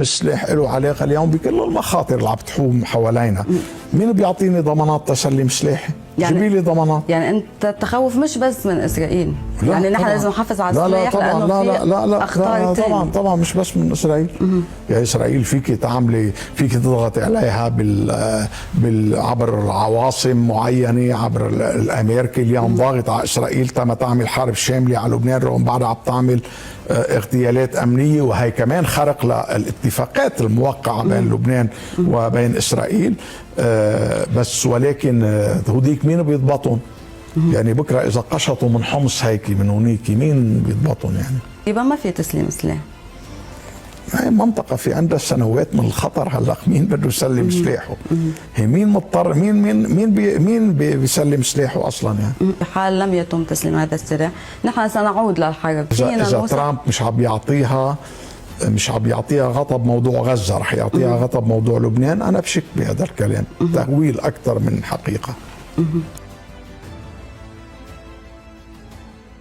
السلاح له علاقه اليوم بكل المخاطر اللي عم تحوم حوالينا. مين بيعطيني ضمانات تسلم سلاحي؟ جيبي لي ضمانات. يعني انت التخوف مش بس من اسرائيل، يعني نحن لازم نحافظ على السلاح لانه لا اخطار طبعا مش بس من اسرائيل. يعني اسرائيل فيك تعملي، فيك تضغطي عليها عبر عواصم معينه، عبر الامريكي اليوم ضاغط على اسرائيل تم تعمل حرب شامله على لبنان، رغم بعدها عم تعمل اغتيالات امنيه، وهي كمان خرق للاتفاقات الموقعه بين لبنان وبين اسرائيل. بس ولكن هوديك مين بيضبطهم؟ يعني بكره اذا قشطوا من حمص هيك من هونيك مين بيضبطهم يعني؟ يبقى ما في تسليم سلاح. هي منطقة في عندها سنوات من الخطر. هلا مين بده يسلم سلاحه؟ هي مين مضطر؟ مين بيسلم سلاحه اصلا يعني؟ بحال لم يتم تسليم هذا السلاح نحن سنعود للحرب. إذا ترامب مش عم يعطيها غطى بموضوع غزة، رح يعطيها غطى بموضوع لبنان. أنا بشك بهذا الكلام، تهويل أكثر من حقيقة.